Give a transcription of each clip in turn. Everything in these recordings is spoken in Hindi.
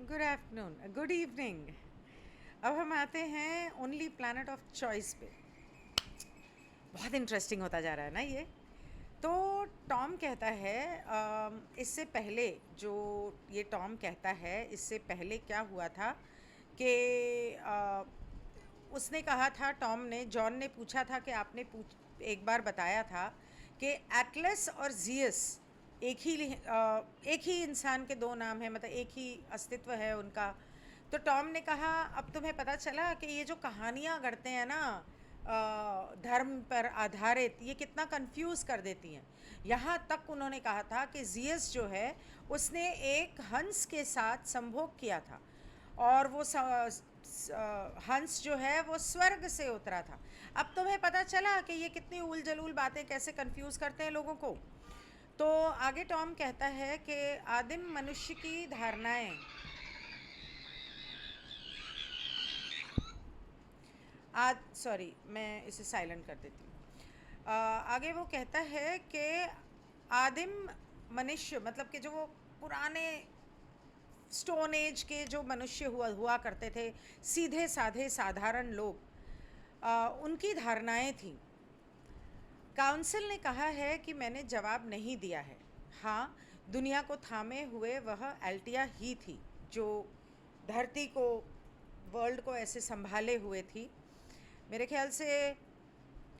Good afternoon, good evening. अब हम आते हैं ओनली प्लैनेट ऑफ चॉइस पे। बहुत इंटरेस्टिंग होता जा रहा है ना ये। तो टॉम कहता है, इससे पहले जो ये टॉम कहता है, इससे पहले क्या हुआ था कि उसने कहा था, टॉम ने, जॉन ने पूछा था कि आपने एक बार बताया था कि एटलस और जियस एक ही इंसान के दो नाम हैं, मतलब एक ही अस्तित्व है उनका। तो टॉम ने कहा, अब तुम्हें पता चला कि ये जो कहानियाँ गढ़ते हैं ना, धर्म पर आधारित, ये कितना कंफ्यूज कर देती हैं। यहाँ तक उन्होंने कहा था कि जियस जो है उसने एक हंस के साथ संभोग किया था, और वो हंस जो है वो स्वर्ग से उतरा था। अब तुम्हें पता चला कि ये कितनी उल जलूल बातें कैसे कंफ्यूज करते हैं लोगों को। तो आगे टॉम कहता है कि आदिम मनुष्य की धारणाएं, आज सॉरी मैं इसे साइलेंट कर देती हूँ। आगे वो कहता है कि आदिम मनुष्य, मतलब कि जो वो पुराने स्टोन एज के जो मनुष्य हुआ करते थे, सीधे साधे साधारण लोग, उनकी धारणाएं थीं। काउंसिल ने कहा है कि मैंने जवाब नहीं दिया है। हाँ, दुनिया को थामे हुए वह एल्टिया ही थी जो धरती को, वर्ल्ड को ऐसे संभाले हुए थी। मेरे ख्याल से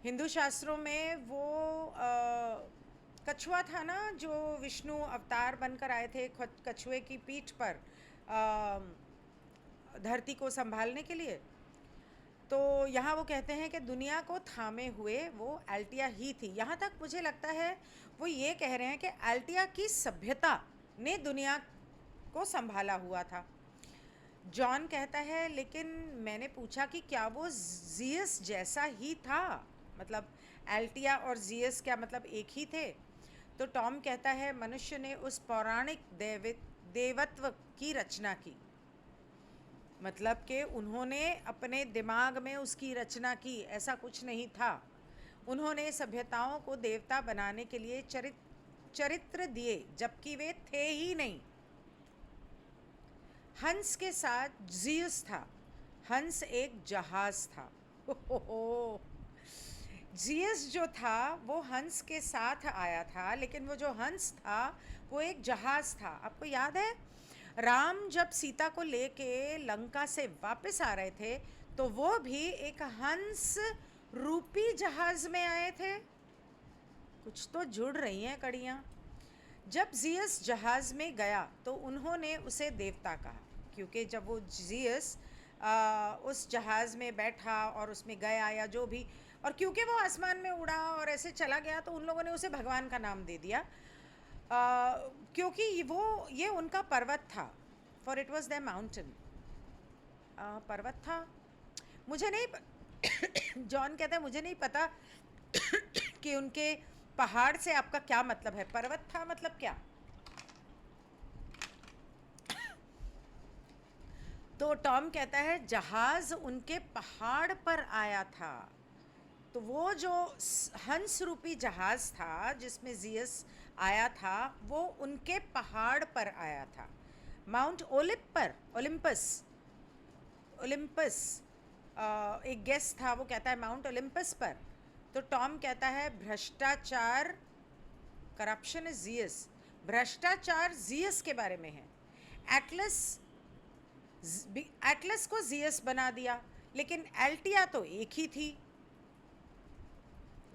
हिंदू शास्त्रों में वो कछुआ था ना, जो विष्णु अवतार बनकर आए थे कछुए की पीठ पर धरती को संभालने के लिए। तो यहाँ वो कहते हैं कि दुनिया को थामे हुए वो एल्टिया ही थी। यहाँ तक मुझे लगता है वो ये कह रहे हैं कि एल्टिया की सभ्यता ने दुनिया को संभाला हुआ था। जॉन कहता है, लेकिन मैंने पूछा कि क्या वो जियस जैसा ही था, मतलब एल्टिया और जियस क्या मतलब एक ही थे। तो टॉम कहता है, मनुष्य ने उस पौराणिक देवत्व की रचना की, मतलब कि उन्होंने अपने दिमाग में उसकी रचना की, ऐसा कुछ नहीं था। उन्होंने सभ्यताओं को देवता बनाने के लिए चरित्र दिए, जबकि वे थे ही नहीं। हंस के साथ जियस था। हंस एक जहाज था। जियस जो था वो हंस के साथ आया था, लेकिन वो जो हंस था वो एक जहाज था। आपको याद है, राम जब सीता को लेके लंका से वापस आ रहे थे तो वो भी एक हंस रूपी जहाज में आए थे। कुछ तो जुड़ रही हैं कड़ियाँ। जब जियस जहाज में गया तो उन्होंने उसे देवता कहा, क्योंकि जब वो जियस उस जहाज़ में बैठा और उसमें गया या जो भी, और क्योंकि वो आसमान में उड़ा और ऐसे चला गया, तो उन लोगों ने उसे भगवान का नाम दे दिया, क्योंकि वो ये उनका पर्वत था। For it was the mountain. पर्वत था, मुझे नहीं जॉन कहता है मुझे नहीं पता कि उनके पहाड़ से आपका क्या मतलब है। पर्वत था मतलब क्या? तो टॉम कहता है जहाज उनके पहाड़ पर आया था। तो वो जो हंस रूपी जहाज था जिसमें जियस आया था, वो उनके पहाड़ पर आया था, माउंट ओलिप पर, ओलिम्पस। ओलिम्पस एक गेस्ट था, वो कहता है माउंट ओलिम्पस पर। तो टॉम कहता है भ्रष्टाचार, करप्शन इज जियस। भ्रष्टाचार जियस के बारे में है। एटलस एटलस को जियस बना दिया, लेकिन एल्टिया तो एक ही थी।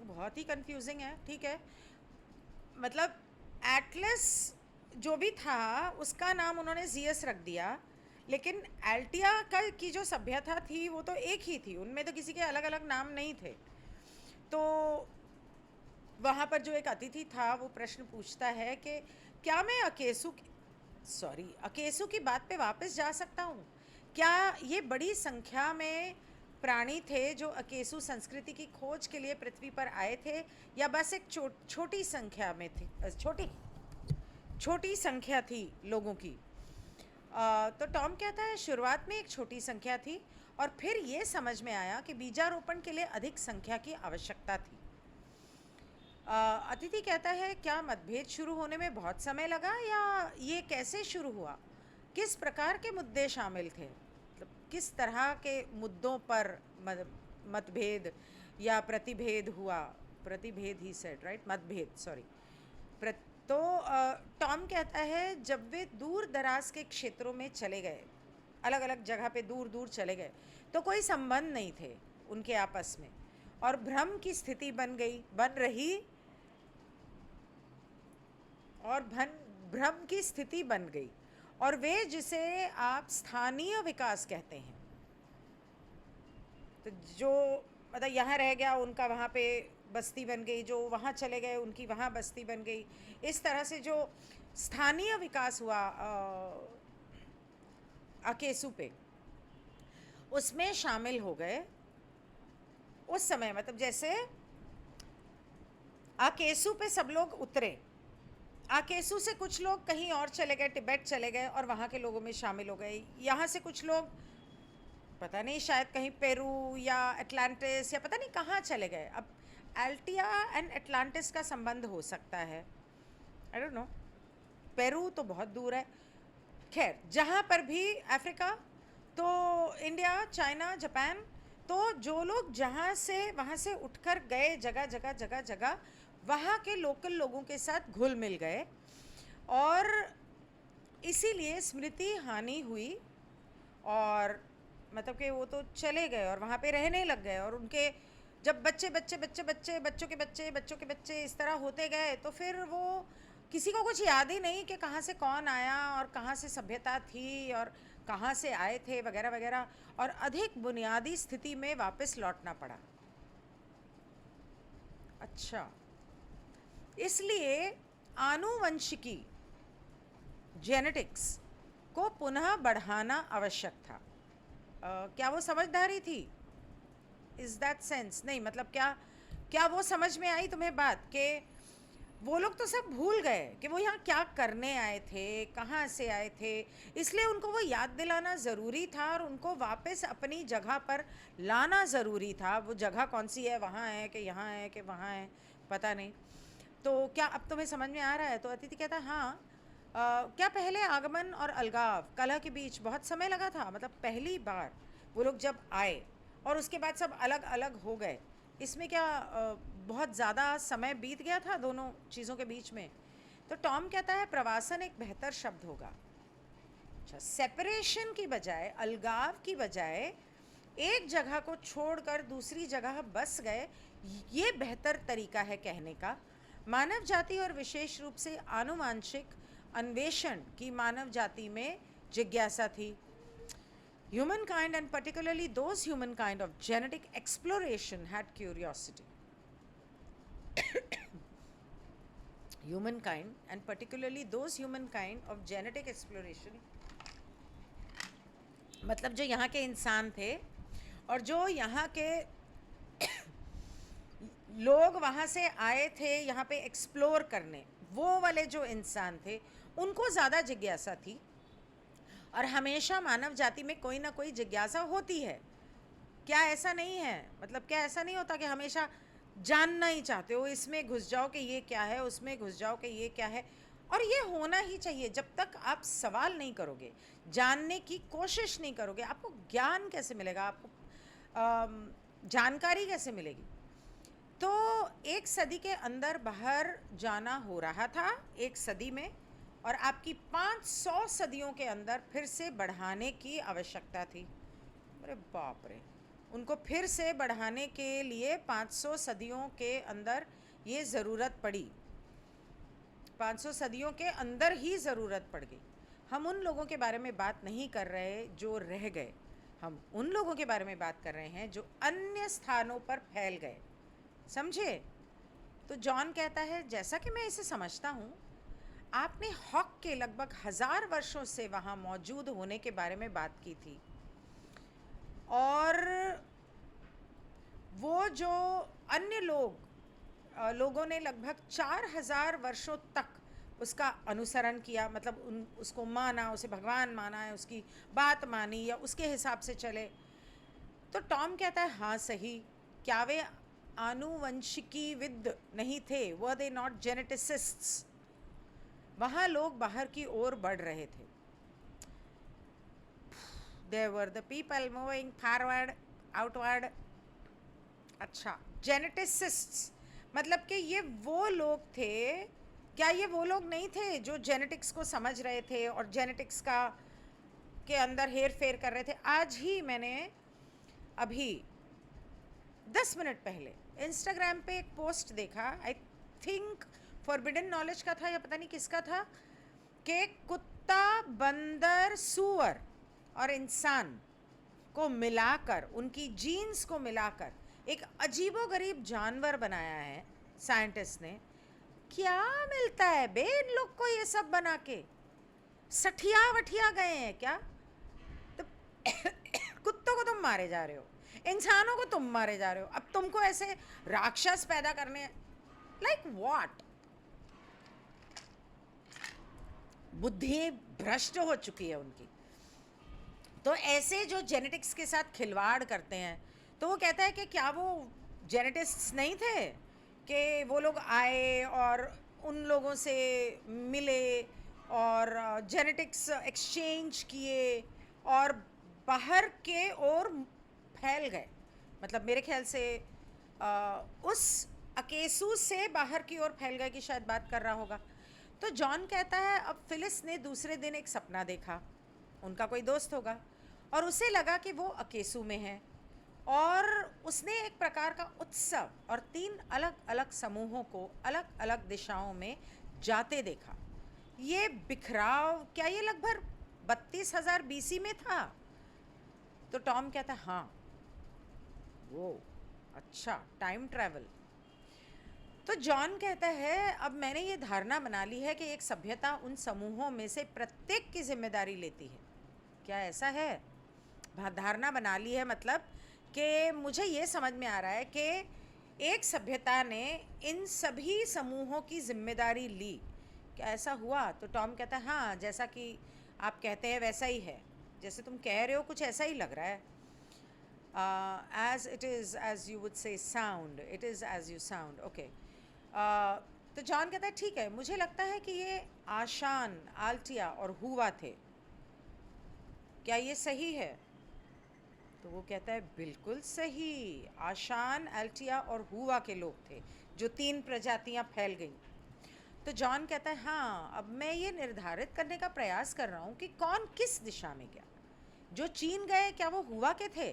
बहुत ही कंफ्यूजिंग है। ठीक है, मतलब एटलस जो भी था उसका नाम उन्होंने जियस रख दिया, लेकिन एल्टिया का की जो सभ्यता थी वो तो एक ही थी, उनमें तो किसी के अलग अलग नाम नहीं थे। तो वहाँ पर जो एक अतिथि था वो प्रश्न पूछता है कि क्या मैं अकेसु की बात पे वापस जा सकता हूँ? क्या ये बड़ी संख्या में प्राणी थे जो अकेसु संस्कृति की खोज के लिए पृथ्वी पर आए थे, या बस एक छोटी संख्या में थे, छोटी संख्या थी लोगों की? तो टॉम कहता है शुरुआत में एक छोटी संख्या थी, और फिर ये समझ में आया कि बीजारोपण के लिए अधिक संख्या की आवश्यकता थी। अतिथि कहता है, क्या मतभेद शुरू होने में बहुत समय लगा, या ये कैसे शुरू हुआ? किस प्रकार के मुद्दे शामिल थे, मतलब किस तरह के मुद्दों पर मतभेद या प्रतिभेद हुआ, प्रतिभेद ही सेड राइट, मतभेद सॉरी। तो टॉम कहता है जब वे दूर दराज के क्षेत्रों में चले गए, अलग अलग जगह पे दूर दूर चले गए, तो कोई संबंध नहीं थे उनके आपस में, और भ्रम की स्थिति बन रही, और भ्रम की स्थिति बन गई, और वे जिसे आप स्थानीय विकास कहते हैं, तो जो मतलब यहाँ रह गया उनका वहाँ पे बस्ती बन गई, जो वहाँ चले गए उनकी वहाँ बस्ती बन गई, इस तरह से जो स्थानीय विकास हुआ अकेसु पे, उसमें शामिल हो गए उस समय। मतलब जैसे अकेसु पे सब लोग उतरे, अकेसु से कुछ लोग कहीं और चले गए, तिब्बत चले गए और वहाँ के लोगों में शामिल हो गए। यहाँ से कुछ लोग पता नहीं शायद कहीं पेरू या एटलांटिस या पता नहीं कहाँ चले गए। अब एल्टिया एंड एटलांटिस का संबंध हो सकता है, आई डोंट नो, पेरू तो बहुत दूर है। खैर, जहाँ पर भी अफ्रीका, तो इंडिया, चाइना, जापान, तो जो लोग जहाँ से वहाँ से उठकर गए जगह जगह जगह जगह, वहाँ के लोकल लोगों के साथ घुल मिल गए, और इसीलिए स्मृति हानि हुई, और मतलब कि वो तो चले गए और वहाँ पे रहने लग गए, और उनके जब बच्चे बच्चे बच्चे बच्चे बच्चों के बच्चे बच्चों के बच्चे इस तरह होते गए, तो फिर वो किसी को कुछ याद ही नहीं कि कहाँ से कौन आया और कहाँ से सभ्यता थी और कहाँ से आए थे वगैरह वगैरह, और अधिक बुनियादी स्थिति में वापस लौटना पड़ा। अच्छा, इसलिए आनुवंशिकी, जेनेटिक्स को पुनः बढ़ाना आवश्यक था। क्या वो समझदारी थी? Is that sense? नहीं, मतलब क्या वो समझ में आई तुम्हें बात कि वो लोग तो सब भूल गए कि वो यहाँ क्या करने आए थे, कहाँ से आए थे, इसलिए उनको वो याद दिलाना ज़रूरी था और उनको वापस अपनी जगह पर लाना ज़रूरी था। वो जगह कौन सी है, वहाँ है कि यहाँ है कि वहाँ है, पता नहीं। तो क्या अब तुम्हें समझ में आ रहा है? तो अतिथि कहता है हाँ। क्या पहले आगमन और अलगाव कलह के बीच बहुत समय लगा था? मतलब पहली बार वो लोग जब आए और उसके बाद सब अलग अलग हो गए, इसमें क्या बहुत ज़्यादा समय बीत गया था दोनों चीज़ों के बीच में? तो टॉम कहता है प्रवासन एक बेहतर शब्द होगा। अच्छा, सेपरेशन की बजाय, अलगाव की बजाय एक जगह को छोड़कर दूसरी जगह बस गए, ये बेहतर तरीका है कहने का। मानव जाति और विशेष रूप से आनुवांशिक अन्वेषण की मानव जाति में जिज्ञासा थी। Humankind, and particularly those humankind of genetic exploration, had curiosity. Humankind, and particularly those humankind of genetic exploration, मतलब जो यहाँ के इंसान थे और जो यहाँ के लोग वहाँ से आए थे यहाँ पे एक्सप्लोर करने, वो वाले जो इंसान थे, उनको ज़्यादा जिज्ञासा थी। और हमेशा मानव जाति में कोई ना कोई जिज्ञासा होती है, क्या ऐसा नहीं है? मतलब क्या ऐसा नहीं होता कि हमेशा जानना ही चाहते हो, इसमें घुस जाओ कि ये क्या है, उसमें घुस जाओ कि ये क्या है? और ये होना ही चाहिए। जब तक आप सवाल नहीं करोगे, जानने की कोशिश नहीं करोगे, आपको ज्ञान कैसे मिलेगा, आपको जानकारी कैसे मिलेगी? तो एक सदी के अंदर बाहर जाना हो रहा था, एक सदी में, और आपकी 500 सदियों के अंदर फिर से बढ़ाने की आवश्यकता थी। अरे बाप रे, उनको फिर से बढ़ाने के लिए 500 सदियों के अंदर ये ज़रूरत पड़ी, 500 सदियों के अंदर ही ज़रूरत पड़ गई। हम उन लोगों के बारे में बात नहीं कर रहे जो रह गए, हम उन लोगों के बारे में बात कर रहे हैं जो अन्य स्थानों पर फैल गए, समझे? तो जॉन कहता है जैसा कि मैं इसे समझता हूँ, आपने हॉक के लगभग 1000 वर्षों से वहाँ मौजूद होने के बारे में बात की थी, और वो जो अन्य लोगों ने लगभग 4000 वर्षों तक उसका अनुसरण किया, मतलब उसको माना, उसे भगवान माना है, उसकी बात मानी या उसके हिसाब से चले। तो टॉम कहता है हाँ सही, क्या वे आनुवंशिकीविद नहीं थे? वर दे नॉट जेनेटिसिस्ट्स? वहाँ लोग बाहर की ओर बढ़ रहे थे। There were the people moving forward, outward. अच्छा, जेनेटिसिस्ट्स, मतलब कि ये वो लोग थे, क्या ये वो लोग नहीं थे जो जेनेटिक्स को समझ रहे थे और जेनेटिक्स का के अंदर हेर फेर कर रहे थे? आज ही मैंने अभी 10 मिनट पहले इंस्टाग्राम पे एक पोस्ट देखा, आई थिंक फॉरबिडन नॉलेज का था या पता नहीं किसका था, कि कुत्ता, बंदर, सूअर और इंसान को मिलाकर, उनकी जीन्स को मिलाकर एक अजीबोगरीब जानवर बनाया है साइंटिस्ट ने। क्या मिलता है बे इन लोग को ये सब बना के? सठिया वठिया गए हैं क्या? तो कुत्तों को तुम मारे जा रहे हो, इंसानों को तुम मारे जा रहे हो, अब तुमको ऐसे राक्षस पैदा करने, लाइक व्हाट? बुद्धि भ्रष्ट हो चुकी है उनकी। तो ऐसे जो जेनेटिक्स के साथ खिलवाड़ करते हैं, तो वो कहता है कि क्या वो जेनेटिस्ट्स नहीं थे कि वो लोग आए और उन लोगों से मिले और जेनेटिक्स एक्सचेंज किए और बाहर के ओर फैल गए। मतलब मेरे ख्याल से उस अकेसू से बाहर की ओर फैल गए की शायद बात कर रहा होगा। तो जॉन कहता है अब फिलिस ने दूसरे दिन एक सपना देखा, उनका कोई दोस्त होगा, और उसे लगा कि वो अकेसू में है और उसने एक प्रकार का उत्सव और 3 अलग अलग समूहों को अलग अलग दिशाओं में जाते देखा। ये बिखराव क्या ये लगभग 32,000 BC में था? तो टॉम कहता है हाँ, वो अच्छा, टाइम ट्रैवल। तो जॉन कहता है अब मैंने ये धारणा बना ली है कि एक सभ्यता उन समूहों में से प्रत्येक की जिम्मेदारी लेती है। क्या ऐसा है? धारणा बना ली है मतलब कि मुझे ये समझ में आ रहा है कि एक सभ्यता ने इन सभी समूहों की जिम्मेदारी ली। क्या ऐसा हुआ? तो टॉम कहता है हाँ, जैसा कि आप कहते हैं वैसा ही है, जैसे तुम कह रहे हो कुछ ऐसा ही लग रहा है। as it is as you would say sound, it is as you sound, okay. तो जॉन कहता है ठीक है, मुझे लगता है कि ये आशान, आल्टिया और हुआ थे, क्या ये सही है? तो वो कहता है बिल्कुल सही, आशान, अल्टिया और हुआ के लोग थे जो 3 प्रजातियां फैल गईं। तो जॉन कहता है हाँ, अब मैं ये निर्धारित करने का प्रयास कर रहा हूँ कि कौन किस दिशा में गया। जो चीन गए क्या वो हुआ के थे?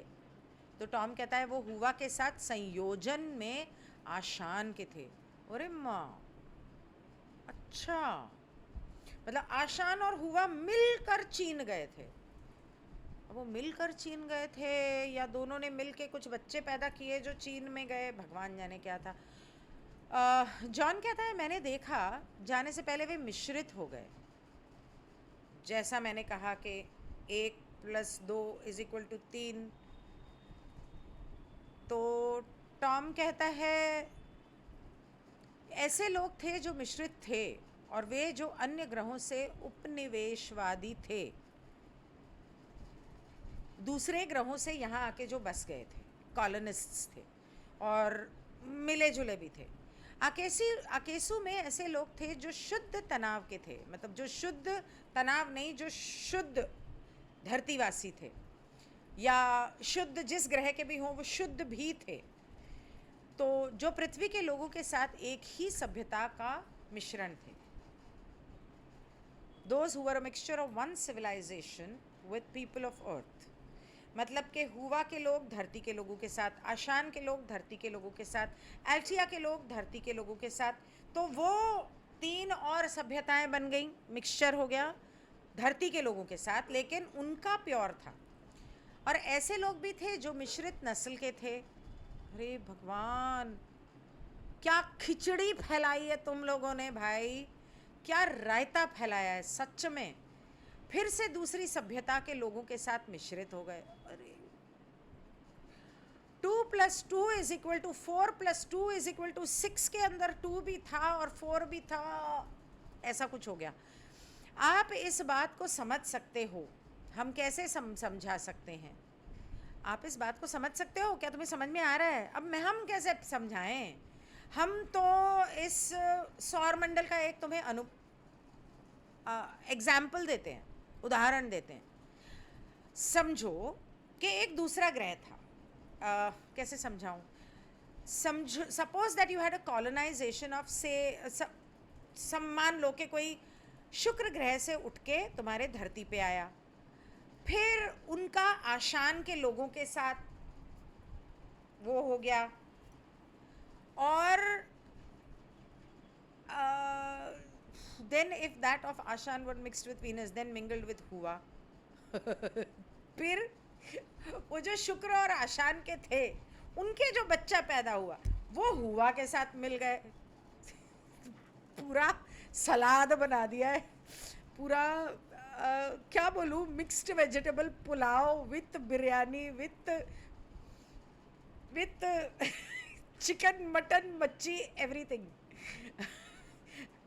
तो टॉम कहता है वो हुआ के साथ संयोजन में आशान के थे। अरे माँ, अच्छा, मतलब आशान और हुआ मिलकर चीन गए थे। अब वो मिलकर चीन गए थे या दोनों ने मिल के कुछ बच्चे पैदा किए जो चीन में गए, भगवान जाने क्या था। जॉन कहता है मैंने देखा जाने से पहले वे मिश्रित हो गए, जैसा मैंने कहा कि 1 + 2 = 3। तो टॉम कहता है ऐसे लोग थे जो मिश्रित थे और वे जो अन्य ग्रहों से उपनिवेशवादी थे, दूसरे ग्रहों से यहाँ आके जो बस गए थे, कॉलोनिस्ट्स थे और मिले जुले भी थे। अकेसू में ऐसे लोग थे जो शुद्ध तनाव के थे, मतलब जो शुद्ध तनाव नहीं, जो शुद्ध धरतीवासी थे या शुद्ध जिस ग्रह के भी हों वो शुद्ध भी थे। तो जो पृथ्वी के लोगों के साथ एक ही सभ्यता का मिश्रण थे। Those who were a mixture of one civilization with people of earth, मतलब कि हुआ के लोग धरती के लोगों के साथ, आशान के लोग धरती के लोगों के साथ, एल्टिया के लोग धरती के लोगों के साथ। तो वो 3 और सभ्यताएं बन गई, मिक्सचर हो गया धरती के लोगों के साथ, लेकिन उनका प्योर था। और ऐसे लोग भी थे जो मिश्रित नस्ल के थे। अरे भगवान, क्या खिचड़ी फैलाई है तुम लोगों ने भाई, क्या रायता फैलाया है सच में। फिर से दूसरी सभ्यता के लोगों के साथ मिश्रित हो गए। अरे 2 + 2 = 4 + 2 = 6 के अंदर 2 भी था और 4 भी था, ऐसा कुछ हो गया। आप इस बात को समझ सकते हो, हम कैसे समझा सकते हैं? आप इस बात को समझ सकते हो? क्या तुम्हें समझ में आ रहा है? अब हम कैसे समझाएं? हम तो इस सौर मंडल का एक तुम्हें एग्जाम्पल देते हैं, उदाहरण देते हैं। समझो कि एक दूसरा ग्रह था, कैसे समझाऊं, समझो suppose that you had a colonization of से, सम्मान लो कि कोई शुक्र ग्रह से उठ के तुम्हारे धरती पे आया, फिर उनका आशान के लोगों के साथ वो हो गया, और then if that of ocean were mixed with Venus then mingled with हुआ फिर वो जो शुक्र और आशान के थे उनके जो बच्चा पैदा हुआ वो हुआ के साथ मिल गए। पूरा सलाद बना दिया है, पूरा क्या बोलूँ, mixed vegetable pulao with biryani with with chicken mutton मच्छी एवरीथिंग।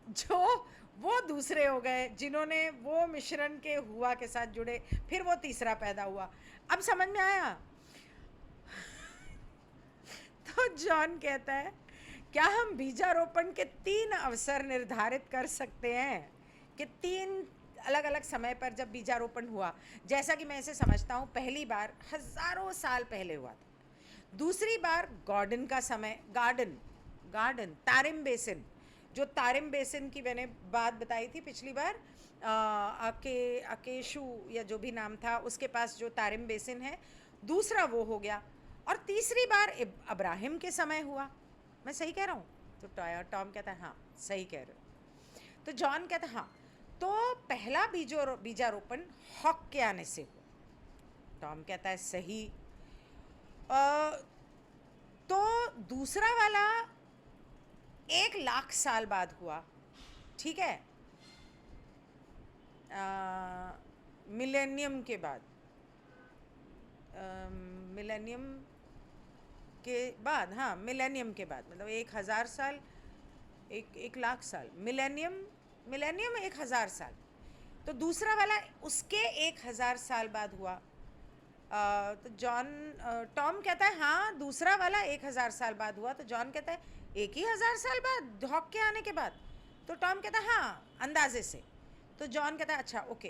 जो वो दूसरे हो गए जिन्होंने वो मिश्रण के हुआ के साथ जुड़े, फिर वो तीसरा पैदा हुआ। अब समझ में आया? तो जॉन कहता है क्या हम बीजारोपण के 3 अवसर निर्धारित कर सकते हैं कि 3 अलग अलग समय पर जब बीजारोपण हुआ, जैसा कि मैं इसे समझता हूँ, पहली बार हजारों साल पहले हुआ था, दूसरी बार गार्डन का समय, गार्डन तारिम बेसिन, जो तारिम बेसिन की मैंने बात बताई थी पिछली बार, अकेशु या जो भी नाम था उसके पास जो तारिम बेसिन है, दूसरा वो हो गया, और तीसरी बार अब्राहिम के समय हुआ। मैं सही कह रहा हूँ? तो टॉम कहता है हाँ सही कह रहे हो। तो जॉन कहता है हाँ, तो पहला बीजारोपण हॉक के आने से हुआ। टॉम कहता है सही। तो दूसरा वाला 1,00,000 साल बाद हुआ, ठीक है, मिलेनियम के बाद, मिलेनियम के बाद, हाँ मिलेनियम के बाद, मतलब 1,000 साल, 1,00,000 साल, मिलेनियम 1,000 साल। तो दूसरा वाला उसके 1,000 साल बाद हुआ। तो टॉम कहता है हाँ दूसरा वाला 1,000 साल बाद हुआ। तो जॉन कहता है 1,000 साल बाद हॉक के आने के बाद? तो टॉम कहता है हाँ अंदाजे से। तो जॉन कहता है अच्छा ओके।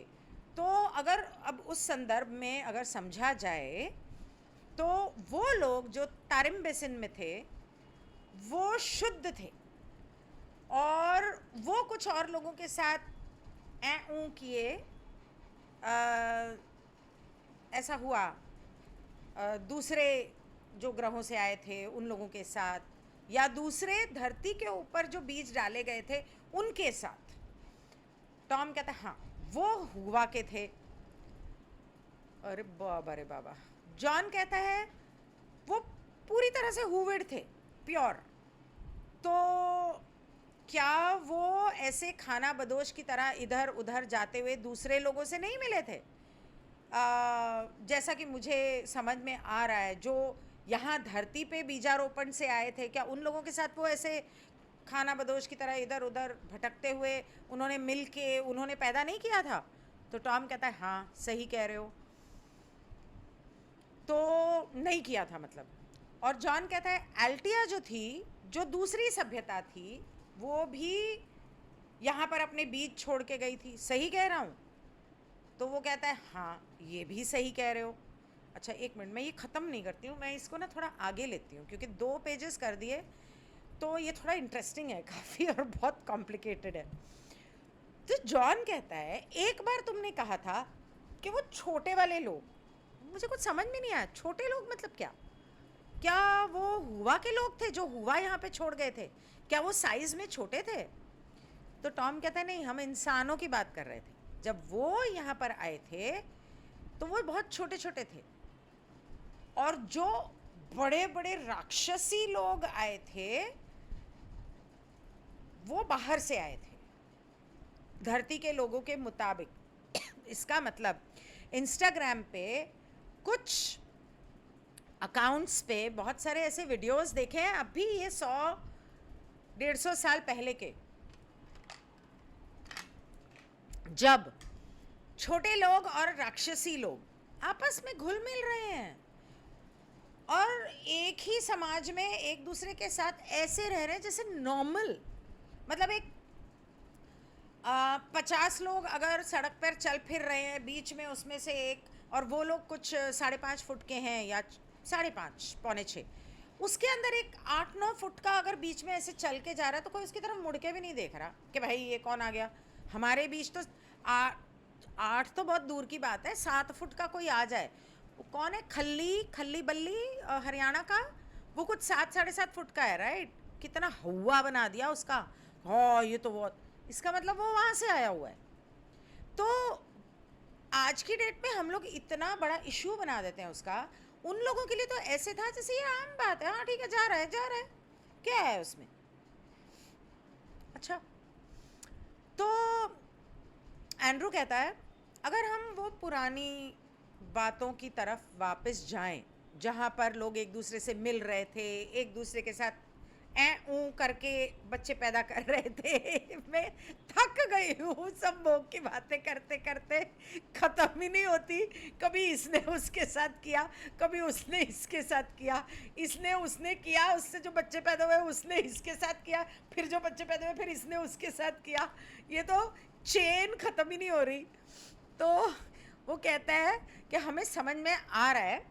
तो अगर अब उस संदर्भ में अगर समझा जाए तो वो लोग जो तारिम बेसिन में थे वो शुद्ध थे, और वो कुछ और लोगों के साथ किए, ऐसा हुआ, दूसरे जो ग्रहों से आए थे उन लोगों के साथ, या दूसरे धरती के ऊपर जो बीज डाले गए थे उनके साथ। टॉम कहता है हाँ वो हुआ के थे। अरे बाबा रे बाबा। जॉन कहता है वो पूरी तरह से हुविड थे, प्योर। तो क्या वो ऐसे खाना बदोश की तरह इधर उधर जाते हुए दूसरे लोगों से नहीं मिले थे? जैसा कि मुझे समझ में आ रहा है, जो यहाँ धरती पे बीजारोपण से आए थे, क्या उन लोगों के साथ वो ऐसे खाना बदोश की तरह इधर उधर भटकते हुए उन्होंने मिल के उन्होंने पैदा नहीं किया था? तो टॉम कहता है हाँ सही कह रहे हो। तो नहीं किया था मतलब। और जॉन कहता है एल्टिया जो थी, जो दूसरी सभ्यता थी, वो भी यहाँ पर अपने बीज छोड़ के गई थी, सही कह रहा हूँ? तो वो कहता है हाँ ये भी सही कह रहे हो। अच्छा एक मिनट, मैं ये ख़त्म नहीं करती हूँ, मैं इसको ना थोड़ा आगे लेती हूँ, क्योंकि 2 पेजेस कर दिए तो ये थोड़ा इंटरेस्टिंग है काफ़ी, और बहुत कॉम्प्लिकेटेड है। तो जॉन कहता है एक बार तुमने कहा था कि वो छोटे वाले लोग, मुझे कुछ समझ में नहीं आया, छोटे लोग मतलब क्या वो हुआ के लोग थे जो हुआ यहाँ पे छोड़ गए थे? क्या वो साइज में छोटे थे? तो टॉम कहता है नहीं, हम इंसानों की बात कर रहे थे। जब वो यहाँ पर आए थे तो वो बहुत छोटे छोटे थे, और जो बड़े बड़े राक्षसी लोग आए थे वो बाहर से आए थे धरती के लोगों के मुताबिक। इसका मतलब इंस्टाग्राम पे कुछ अकाउंट्स पे बहुत सारे ऐसे वीडियोस देखे हैं, अभी ये 100-150 साल पहले के, जब छोटे लोग और राक्षसी लोग आपस में घुल मिल रहे हैं और एक ही समाज में एक दूसरे के साथ ऐसे रह रहे हैं जैसे नॉर्मल, मतलब 50 लोग अगर सड़क पर चल फिर रहे हैं, बीच में उसमें से एक, और वो लोग कुछ 5.5 फुट के हैं या 5.5 पौने 6, उसके अंदर एक 8-9 फुट का अगर बीच में ऐसे चल के जा रहा है तो कोई उसकी तरफ मुड़ के भी नहीं देख रहा कि भाई ये कौन आ गया हमारे बीच। तो 8 तो बहुत दूर की बात है, 7 फुट का कोई आ जाए, वो कौन है, खल्ली खल्ली बल्ली हरियाणा का, वो कुछ 7-7.5 फुट का है, राइट। कितना हुआ बना दिया उसका, हाँ ये तो बहुत, इसका मतलब वो वहाँ से आया हुआ है। तो आज की डेट में हम लोग इतना बड़ा इश्यू बना देते हैं उसका। उन लोगों के लिए तो ऐसे था जैसे ये आम बात है, हाँ ठीक है, जा रहा है जा रहा है, क्या है उसमें। अच्छा, तो एंड्रू कहता है अगर हम वो पुरानी बातों की तरफ वापस जाएं जहाँ पर लोग एक दूसरे से मिल रहे थे, एक दूसरे के साथ ऐ ऊ करके बच्चे पैदा कर रहे थे मैं थक गई हूँ सब भोग की बातें करते करते, ख़त्म ही नहीं होती। कभी इसने उसके साथ किया, कभी उसने इसके साथ किया, इसने उसने किया, उससे जो बच्चे पैदा हुए उसने इसके साथ किया, फिर जो बच्चे पैदा हुए फिर इसने उसके साथ किया, ये तो चेन ख़त्म ही नहीं हो रही। तो वो कहता है कि हमें समझ में आ रहा है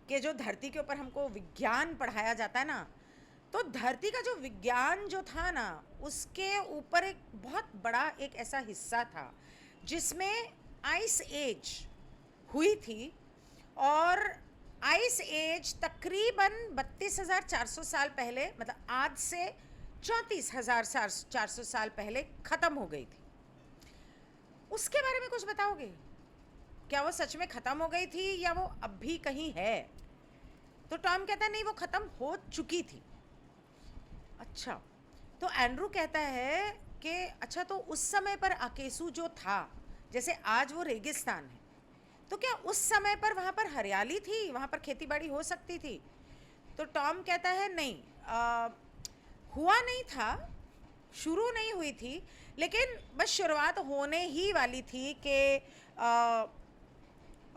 कि जो धरती के ऊपर हमको विज्ञान पढ़ाया जाता है ना, तो धरती का जो विज्ञान जो था ना, उसके ऊपर एक बहुत बड़ा एक ऐसा हिस्सा था जिसमें आइस एज हुई थी। और आइस एज तकरीबन 32,400 साल पहले, मतलब आज से 34,400 साल पहले ख़त्म हो गई थी। उसके बारे में कुछ बताओगे, क्या वो सच में ख़त्म हो गई थी या वो अब भी कहीं है? तो टॉम कहता है नहीं, वो ख़त्म हो चुकी थी। अच्छा, तो एंड्रू कहता है कि अच्छा, तो उस समय पर आकेसू जो था, जैसे आज वो रेगिस्तान है, तो क्या उस समय पर वहाँ पर हरियाली थी, वहाँ पर खेती बाड़ी हो सकती थी? तो टॉम कहता है नहीं, हुआ नहीं था, शुरू नहीं हुई थी, लेकिन बस शुरुआत होने ही वाली थी कि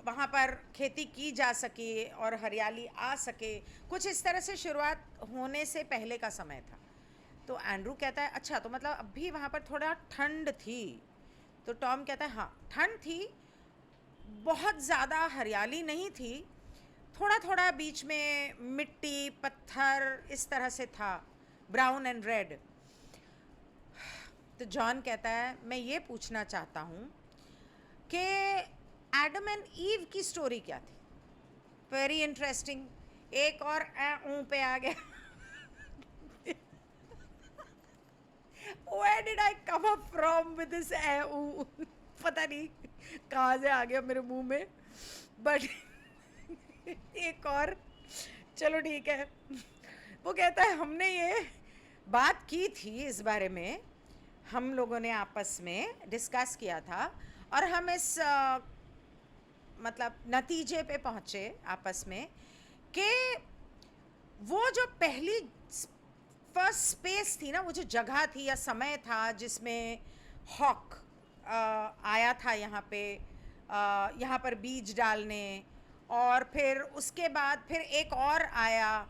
वहाँ पर खेती की जा सके और हरियाली आ सके, कुछ इस तरह से शुरुआत होने से पहले का समय था। तो एंड्रू कहता है अच्छा, तो मतलब अब भी वहाँ पर थोड़ा ठंड थी? तो टॉम कहता है हाँ ठंड थी, बहुत ज़्यादा हरियाली नहीं थी, थोड़ा थोड़ा बीच में मिट्टी पत्थर इस तरह से था, ब्राउन एंड रेड। तो जॉन कहता है मैं ये पूछना चाहता हूँ कि एडम एंड ईव की स्टोरी क्या थी? वेरी इंटरेस्टिंग, एक और ऊ पे आ गया Where did I come up from with this पता नहीं कहाँ से आ गया मेरे मुंह में, बट एक और, चलो ठीक है। वो कहता है हमने ये बात की थी, इस बारे में हम लोगों ने आपस में डिस्कस किया था और हम इस मतलब नतीजे पे पहुँचे आपस में कि वो जो पहली फर्स्ट स्पेस थी ना, वो जो जगह थी या समय था जिसमें हॉक आया था यहाँ पे, यहाँ पर बीज डालने, और फिर उसके बाद फिर एक और आया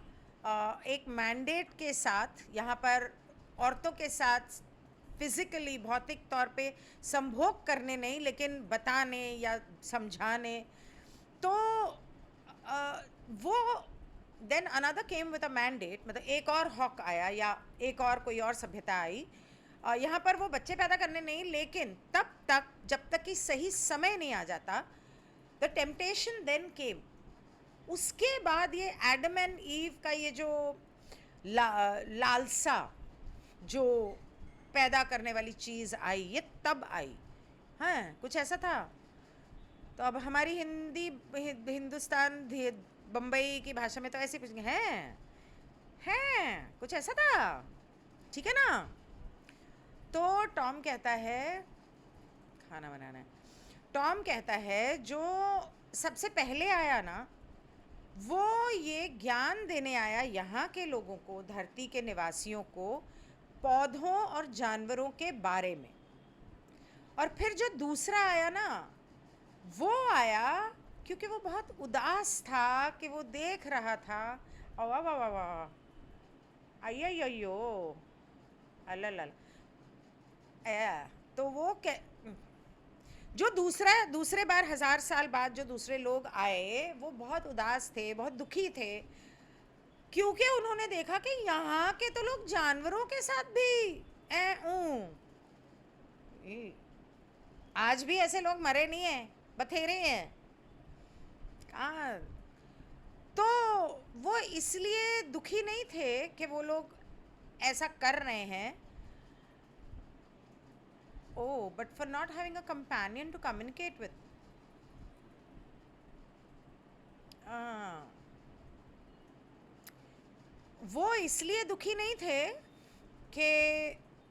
एक मैंडेट के साथ यहाँ पर औरतों के साथ फिज़िकली भौतिक तौर पे संभोग करने नहीं लेकिन बताने या समझाने। तो वो then another came with a mandate, मतलब एक और हॉक आया या एक और कोई और सभ्यता आई, यहाँ पर वो बच्चे पैदा करने नहीं, लेकिन तब तक जब तक कि सही समय नहीं आ जाता, द टेम्पटेशन देन केम। उसके बाद ये एडम एंड ईव का ये जो लालसा जो पैदा करने वाली चीज़ आई, ये तब आई, हाँ कुछ ऐसा था। तो अब हमारी हिंदुस्तान बम्बई की भाषा में तो ऐसे पूछेंगे हैं कुछ ऐसा था, ठीक है ना। तो टॉम कहता है खाना बनाना है। टॉम कहता है जो सबसे पहले आया ना, वो ये ज्ञान देने आया यहाँ के लोगों को, धरती के निवासियों को, पौधों और जानवरों के बारे में। और फिर जो दूसरा आया ना, वो आया क्योंकि वो बहुत उदास था कि वो देख रहा था, वाह वाह वाह वाह, अयो अल्लाह, तो वो जो दूसरे बार 1000 साल बाद जो दूसरे लोग आए वो बहुत उदास थे, बहुत दुखी थे, क्योंकि उन्होंने देखा कि यहाँ के तो लोग जानवरों के साथ भी आज भी ऐसे लोग मरे नहीं हैं, बथेरे हैं कहाँ। तो वो इसलिए दुखी नहीं थे कि वो लोग ऐसा कर रहे हैं, oh, but for not having a companion to communicate with. वो इसलिए दुखी नहीं थे कि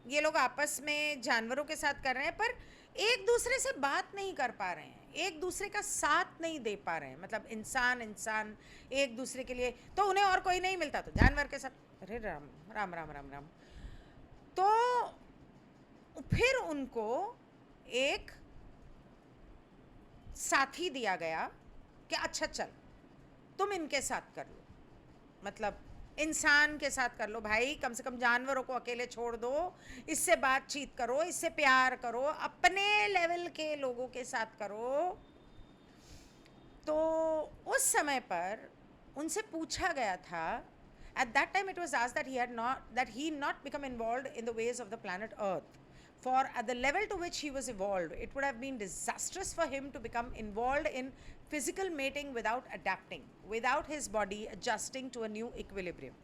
ये लोग आपस में जानवरों के साथ कर रहे हैं, पर एक दूसरे से बात नहीं कर पा रहे हैं, एक दूसरे का साथ नहीं दे पा रहे हैं। मतलब इंसान एक दूसरे के लिए, तो उन्हें और कोई नहीं मिलता तो जानवर के साथ, अरे राम राम राम राम राम। तो फिर उनको एक साथी दिया गया कि अच्छा चल तुम इनके साथ कर लो, मतलब इंसान के साथ कर लो भाई, कम से कम जानवरों को अकेले छोड़ दो, इससे बातचीत करो, इससे प्यार करो, अपने लेवल के लोगों के साथ करो। तो उस समय पर उनसे पूछा गया था, at that time it was asked that he not become involved in the ways of the planet Earth, for at the level to which he was evolved it would have been disastrous for him to become involved in physical mating without adapting, without his body adjusting to a new equilibrium.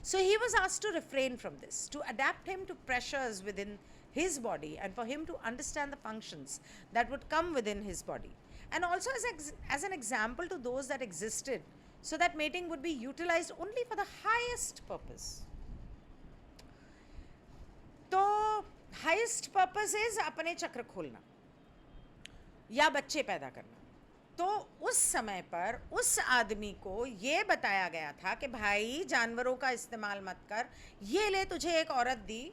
So he was asked to refrain from this, to adapt him to pressures within his body and for him to understand the functions that would come within his body, and also as an example to those that existed, so that mating would be utilized only for the highest purpose. तो हाईएस्ट पर्पस इज अपने चक्र खोलना या बच्चे पैदा करना। तो उस समय पर उस आदमी को ये बताया गया था कि भाई जानवरों का इस्तेमाल मत कर, ये ले तुझे एक औरत दी,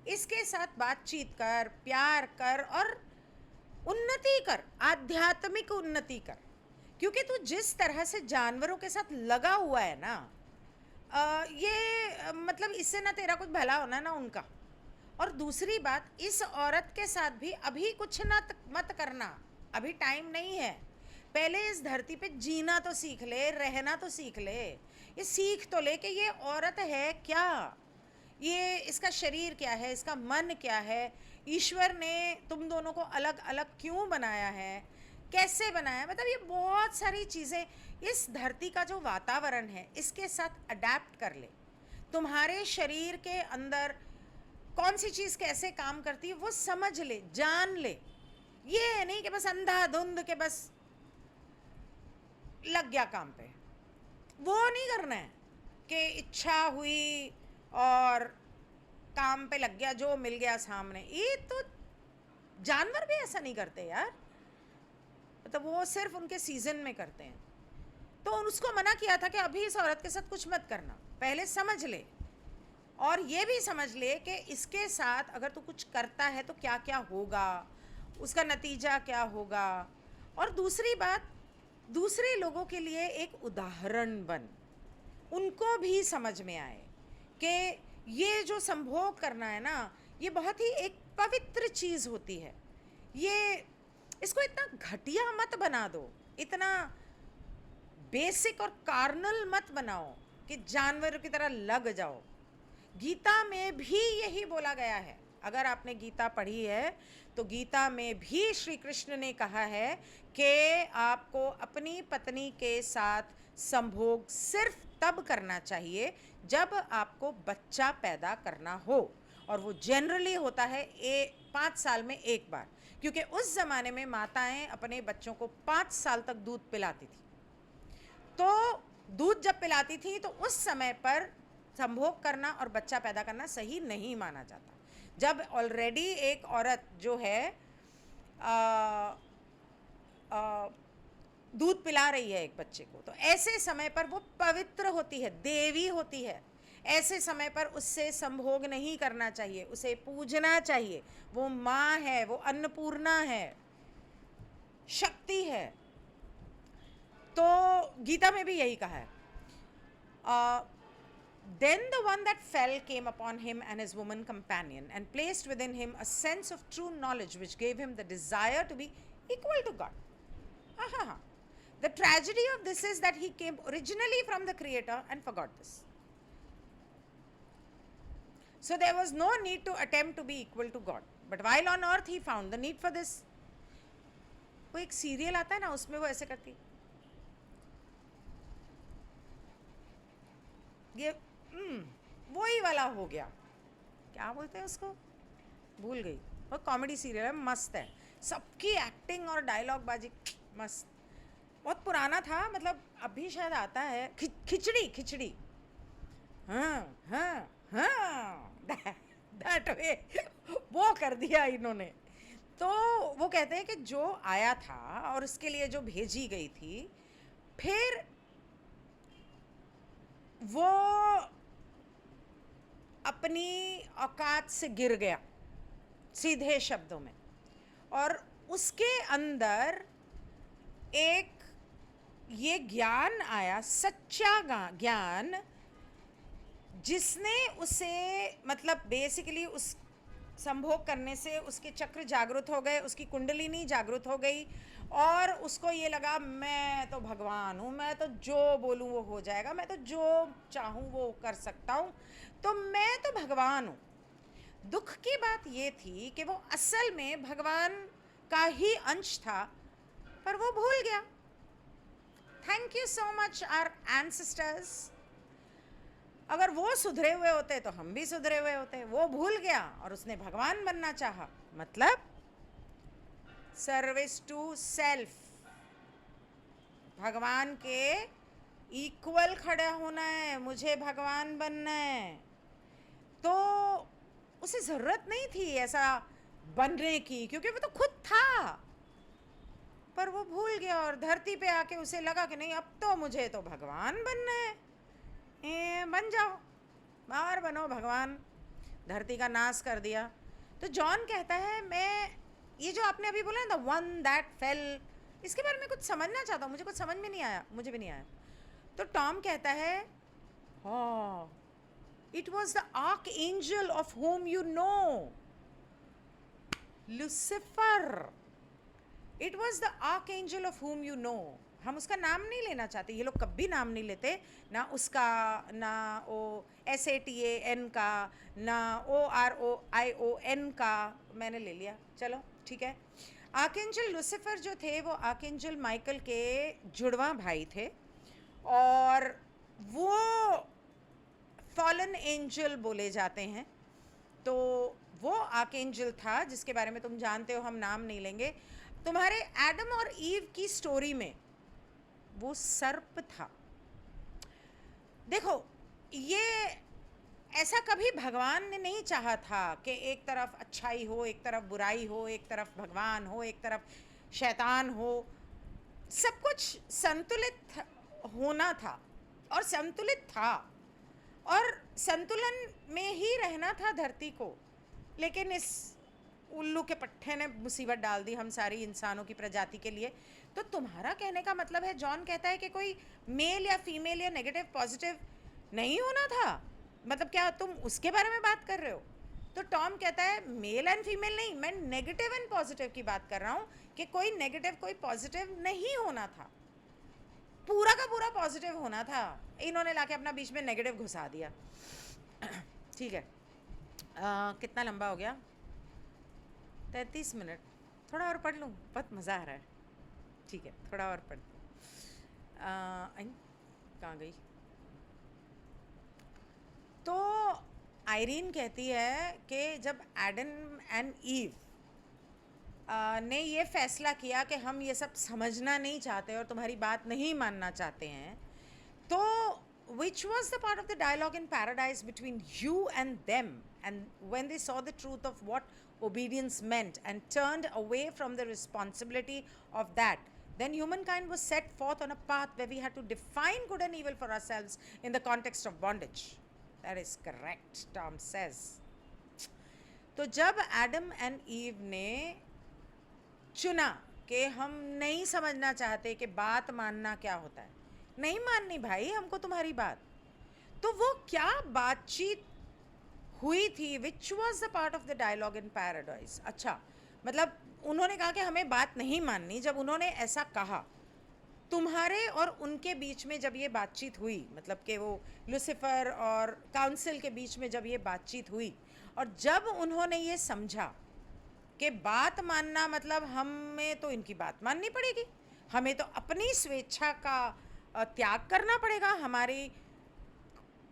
इसके साथ बातचीत कर, प्यार कर और उन्नति कर, आध्यात्मिक उन्नति कर, क्योंकि तू जिस तरह से जानवरों के साथ लगा हुआ है ना, ये मतलब इससे ना तेरा कुछ भला होना ना उनका। और दूसरी बात, इस औरत के साथ भी अभी कुछ मत करना, अभी टाइम नहीं है, पहले इस धरती पे जीना तो सीख ले, रहना तो सीख ले, ये सीख तो ले कि ये औरत है क्या, ये इसका शरीर क्या है, इसका मन क्या है, ईश्वर ने तुम दोनों को अलग अलग क्यों बनाया है, कैसे बनाया, मतलब ये बहुत सारी चीज़ें, इस धरती का जो वातावरण है इसके साथ अडेप्ट कर ले, तुम्हारे शरीर के अंदर कौन सी चीज़ कैसे काम करती है वो समझ ले, जान ले। ये नहीं कि बस अंधाधुंध के बस लग गया काम पे, वो नहीं करना है कि इच्छा हुई और काम पे लग गया, जो मिल गया सामने। ये तो जानवर भी ऐसा नहीं करते यार, मतलब वो सिर्फ उनके सीजन में करते हैं। तो उसको मना किया था कि अभी इस औरत के साथ कुछ मत करना, पहले समझ ले और ये भी समझ ले कि इसके साथ अगर तू कुछ करता है तो क्या क्या होगा, उसका नतीजा क्या होगा। और दूसरी बात, दूसरे लोगों के लिए एक उदाहरण बन, उनको भी समझ में आए कि ये जो संभोग करना है ना, ये बहुत ही एक पवित्र चीज़ होती है, ये इसको इतना घटिया मत बना दो, इतना बेसिक और कार्नल मत बनाओ कि जानवर की तरह लग जाओ। गीता में भी यही बोला गया है, अगर आपने गीता पढ़ी है तो गीता में भी श्री कृष्ण ने कहा है कि आपको अपनी पत्नी के साथ संभोग सिर्फ तब करना चाहिए जब आपको बच्चा पैदा करना हो, और वो जनरली होता है 5 साल में एक बार, क्योंकि उस ज़माने में माताएं अपने बच्चों को 5 साल तक दूध पिलाती थी। तो दूध जब पिलाती थी तो उस समय पर संभोग करना और बच्चा पैदा करना सही नहीं माना जाता। जब ऑलरेडी एक औरत जो है दूध पिला रही है एक बच्चे को, तो ऐसे समय पर वो पवित्र होती है, देवी होती है, ऐसे समय पर उससे संभोग नहीं करना चाहिए, उसे पूजना चाहिए, वो माँ है, वो अन्नपूर्णा है, शक्ति है। तो गीता में भी यही कहा है। Then the one that fell came upon him and his woman companion, and placed within him a sense of true knowledge, which gave him the desire to be equal to God. Aha. The tragedy of this is that he came originally from the Creator and forgot this. So there was no need to attempt to be equal to God. But while on earth he found the need for this. वो एक सीरियल आता है ना, उसमें वो ऐसे करती, ये वही वाला हो गया, क्या बोलते हैं उसको, भूल गई। वो कॉमेडी सीरियल है, मस्त है, सबकी एक्टिंग और डायलॉग बाजी मस्त। बहुत पुराना था, मतलब अभी शायद आता है, खिचड़ी खिचड़ी, हाँ हाँ हाँ, दैट वे वो कर दिया इन्होंने। तो वो कहते हैं कि जो आया था और उसके लिए जो भेजी गई थी, फिर वो अपनी औकात से गिर गया, सीधे शब्दों में, और उसके अंदर एक ये ज्ञान आया, सच्चा ज्ञान, जिसने उसे, मतलब बेसिकली उस संभोग करने से उसके चक्र जागृत हो गए, उसकी कुंडलिनी जागृत हो गई, और उसको ये लगा मैं तो भगवान हूँ, मैं तो जो बोलूँ वो हो जाएगा, मैं तो जो चाहूँ वो कर सकता हूँ, तो मैं तो भगवान हूँ। दुख की बात ये थी कि वो असल में भगवान का ही अंश था, पर वो भूल गया। Thank you so much our ancestors. अगर वो सुधरे हुए होते तो हम भी सुधरे हुए होते। वो भूल गया और उसने भगवान बनना चाहा, मतलब सर्विस टू सेल्फ, भगवान के इक्वल खड़ा होना है, मुझे भगवान बनना है। तो उसे ज़रूरत नहीं थी ऐसा बनने की, क्योंकि वो तो खुद था, पर वो भूल गया और धरती पे आके उसे लगा कि नहीं, अब तो मुझे तो भगवान बनना है। बन जाओ, बाहर बनो भगवान, धरती का नाश कर दिया। तो जॉन कहता है, मैं ये जो आपने अभी बोला ना, द वन दैट फेल, इसके बारे में कुछ समझना चाहता हूँ, मुझे कुछ समझ में नहीं आया, मुझे भी नहीं आया। तो टॉम कहता है, हाँ, it was the arc angel of home you know, Lucifer. It was the arc angel of home you know. हम उसका नाम नहीं लेना चाहते, ये लोग कभी नाम नहीं लेते, ना उसका, ना SATAN का, ना OROION का। मैंने ले लिया, चलो ठीक है। आर्कएंजल लूसिफर जो थे वो आर्कएंजल माइकल के जुड़वा भाई थे, और वो फॉलन एंजल बोले जाते हैं। तो वो आर्कएंजल था जिसके बारे में तुम जानते हो, हम नाम नहीं लेंगे। तुम्हारे एडम और ईव की स्टोरी में वो सर्प था। देखो, ये ऐसा कभी भगवान ने नहीं चाहा था कि एक तरफ अच्छाई हो, एक तरफ बुराई हो, एक तरफ भगवान हो, एक तरफ शैतान हो। सब कुछ संतुलित होना था, और संतुलित था, और संतुलन में ही रहना था धरती को। लेकिन इस उल्लू के पट्टे ने मुसीबत डाल दी हम सारी इंसानों की प्रजाति के लिए। तो तुम्हारा कहने का मतलब है, जॉन कहता है कि कोई मेल या फीमेल या नेगेटिव पॉजिटिव नहीं होना था, मतलब क्या तुम उसके बारे में बात कर रहे हो? तो टॉम कहता है, मेल एंड फीमेल नहीं, मैं नेगेटिव एंड पॉजिटिव की बात कर रहा हूँ, कि कोई नेगेटिव कोई पॉजिटिव नहीं होना था, पूरा का पूरा पॉजिटिव होना था। इन्होंने लाके अपना बीच में नेगेटिव घुसा दिया। ठीक है, कितना लंबा हो गया? 33 मिनट। थोड़ा और पढ़ लूँ, बहुत मज़ा आ रहा है। ठीक है, थोड़ा और पढ़। कहाँ गई? तो आयरीन कहती है कि जब एडम एंड ईव ने ये फैसला किया कि हम ये सब समझना नहीं चाहते और तुम्हारी बात नहीं मानना चाहते हैं, तो which was the part of the dialogue in paradise between you and them, and when they saw the truth of what obedience meant and turned away from the responsibility of that, then humankind was set forth on a path where we had to define good and evil for ourselves in the context of bondage. That is correct, Tom says. तो जब एडम एंड ईव ने चुना कि हम नहीं समझना चाहते कि बात मानना क्या होता है, नहीं माननी भाई हमको तुम्हारी बात, तो वो क्या बातचीत हुई थी, which was the part of the dialogue in paradise. अच्छा, मतलब उन्होंने कहा कि हमें बात नहीं माननी। जब उन्होंने ऐसा कहा, तुम्हारे और उनके बीच में जब ये बातचीत हुई, मतलब कि वो लूसीफर और काउंसिल के बीच में जब ये बातचीत हुई, और जब उन्होंने ये समझा कि बात मानना मतलब हमें तो इनकी बात माननी पड़ेगी, हमें तो अपनी स्वेच्छा का त्याग करना पड़ेगा, हमारी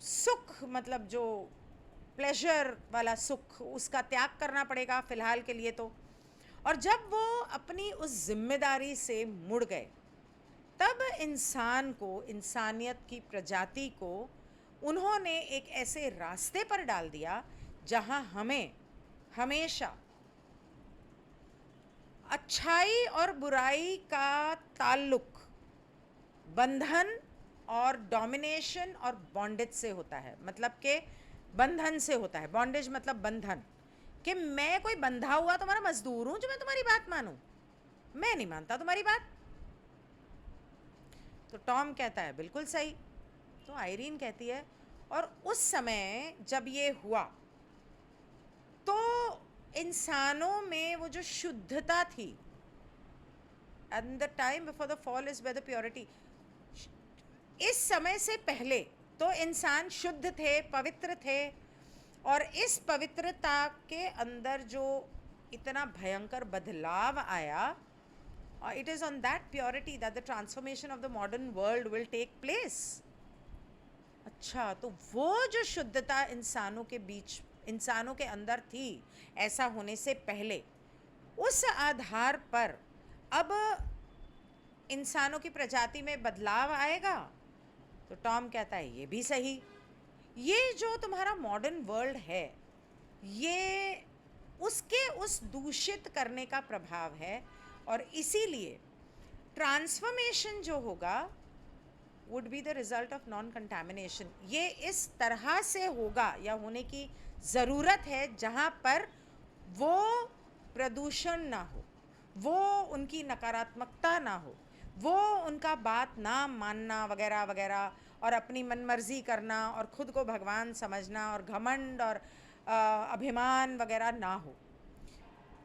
सुख मतलब जो प्लेजर वाला सुख उसका त्याग करना पड़ेगा फ़िलहाल के लिए तो। और जब वो अपनी उस जिम्मेदारी से मुड़ गए, तब इंसान को, इंसानियत की प्रजाति को उन्होंने एक ऐसे रास्ते पर डाल दिया जहां हमें हमेशा अच्छाई और बुराई का ताल्लुक बंधन और डोमिनेशन और बॉन्डेज से होता है। मतलब कि बंधन से होता है, बॉन्डेज मतलब बंधन, कि मैं कोई बंधा हुआ तुम्हारा मजदूर हूं जो मैं तुम्हारी बात मानूं, मैं नहीं मानता तुम्हारी बात। तो टॉम कहता है बिल्कुल सही। तो आयरीन कहती है और उस समय जब ये हुआ तो इंसानों में वो जो शुद्धता थी, and the time before the fall is where the purity, इस समय से पहले तो इंसान शुद्ध थे, पवित्र थे, और इस पवित्रता के अंदर जो इतना भयंकर बदलाव आया, it is on that purity that the transformation of the modern world will take place. अच्छा, तो वो जो शुद्धता इंसानों के बीच, इंसानों के अंदर थी ऐसा होने से पहले, उस आधार पर अब इंसानों की प्रजाति में बदलाव आएगा। तो टॉम कहता है ये भी सही। ये जो तुम्हारा मॉडर्न वर्ल्ड है, ये उसके उस दूषित करने का प्रभाव है, और इसीलिए ट्रांसफॉर्मेशन जो होगा would be the result of non contamination. ये इस तरह से होगा या होने की ज़रूरत है जहाँ पर वो प्रदूषण ना हो, वो उनकी नकारात्मकता ना हो, वो उनका बात ना मानना वगैरह वगैरह, और अपनी मनमर्जी करना और ख़ुद को भगवान समझना और घमंड और अभिमान वगैरह ना हो।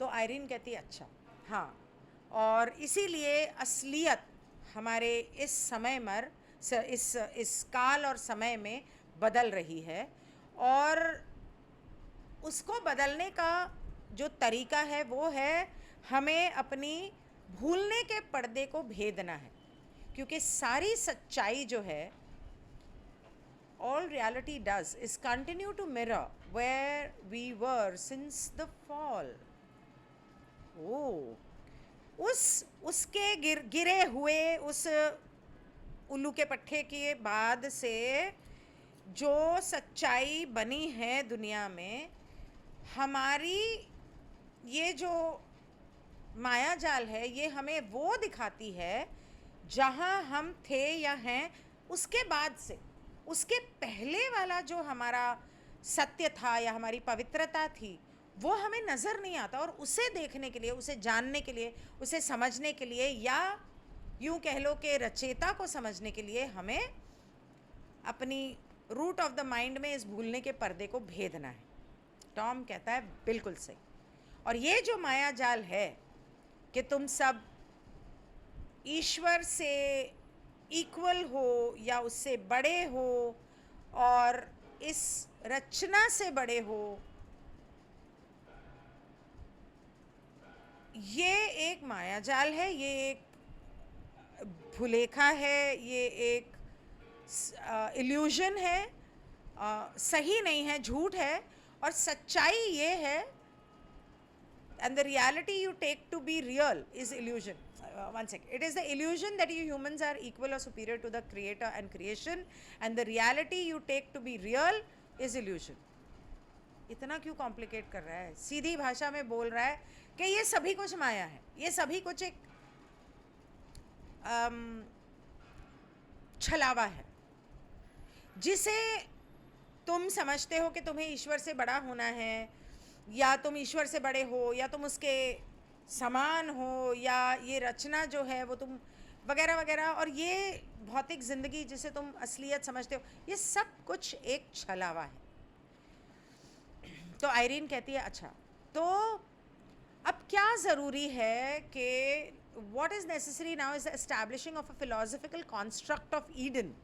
तो आयरीन कहती है अच्छा हाँ, और इसीलिए असलियत हमारे इस समय में, इस काल और समय में बदल रही है, और उसको बदलने का जो तरीका है वो है हमें अपनी भूलने के पर्दे को भेदना है। क्योंकि सारी सच्चाई जो है, all reality does is continue to mirror where we were since the fall. उसके गिरे हुए उस उल्लू के पट्टे के बाद से जो सच्चाई बनी है दुनिया में, हमारी ये जो माया जाल है, ये हमें वो दिखाती है जहाँ हम थे या हैं उसके बाद से। उसके पहले वाला जो हमारा सत्य था या हमारी पवित्रता थी, वो हमें नज़र नहीं आता, और उसे देखने के लिए, उसे जानने के लिए, उसे समझने के लिए, या यूँ कह लो कि रचेता को समझने के लिए हमें अपनी रूट ऑफ द माइंड में इस भूलने के पर्दे को भेदना है। टॉम कहता है बिल्कुल सही। और ये जो माया जाल है कि तुम सब ईश्वर से इक्वल हो या उससे बड़े हो और इस रचना से बड़े हो, ये एक मायाजाल है, ये एक भुलेखा है, ये एक इल्यूजन है, सही नहीं है, झूठ है। और सच्चाई ये है, and the reality you take to be real is illusion. One second. It is the illusion that you humans are equal or superior to the creator and creation, and the reality you take to be real is illusion. इतना क्यों कॉम्प्लिकेट कर रहा है? सीधी भाषा में बोल रहा है कि ये सभी कुछ माया है, ये सभी कुछ एक छलावा है, जिसे तुम समझते हो कि तुम्हें ईश्वर से बड़ा होना है, या तुम ईश्वर से बड़े हो, या तुम उसके समान हो, या ये रचना जो है वो तुम वगैरह वगैरह, और ये भौतिक ज़िंदगी जिसे तुम असलियत समझते हो, ये सब कुछ एक छलावा है। तो आयरीन कहती है अच्छा, तो अब क्या ज़रूरी है कि what is necessary now is the establishing of a philosophical construct of Eden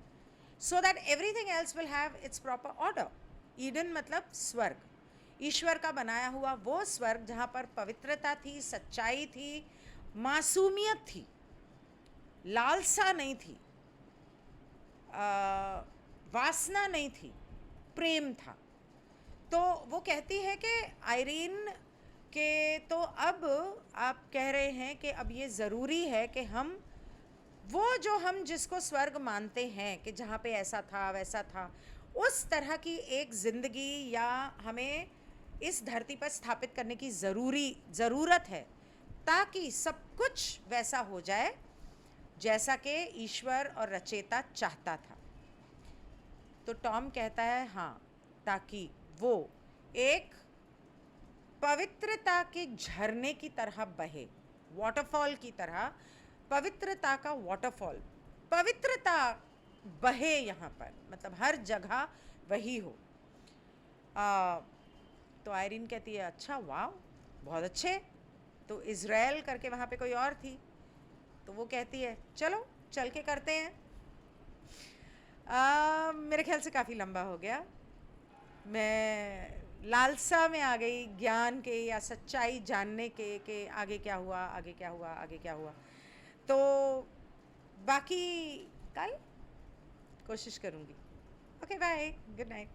so that everything else will have its proper order. Eden मतलब स्वर्ग, ईश्वर का बनाया हुआ वो स्वर्ग जहाँ पर पवित्रता थी, सच्चाई थी, मासूमियत थी, लालसा नहीं थी, वासना नहीं थी, प्रेम था। तो वो कहती है कि आयरीन के तो अब आप कह रहे हैं कि अब ये ज़रूरी है कि हम वो जो हम जिसको स्वर्ग मानते हैं कि जहाँ पे ऐसा था वैसा था, उस तरह की एक ज़िंदगी या हमें इस धरती पर स्थापित करने की ज़रूरत है ताकि सब कुछ वैसा हो जाए जैसा कि ईश्वर और रचेता चाहता था। तो टॉम कहता है हाँ, ताकि वो एक पवित्रता के झरने की तरह बहे, वाटरफॉल की तरह, पवित्रता का वाटरफॉल, पवित्रता बहे यहाँ पर, मतलब हर जगह वही हो। तो आयरीन कहती है अच्छा, वाह, बहुत अच्छे। तो इज़राइल करके वहाँ पे कोई और थी, तो वो कहती है चलो चल के करते हैं। मेरे ख्याल से काफ़ी लंबा हो गया, मैं लालसा में आ गई ज्ञान के या सच्चाई जानने के आगे क्या हुआ, आगे क्या हुआ, आगे क्या हुआ। तो बाकी कल कोशिश करूँगी। Okay, bye, good night.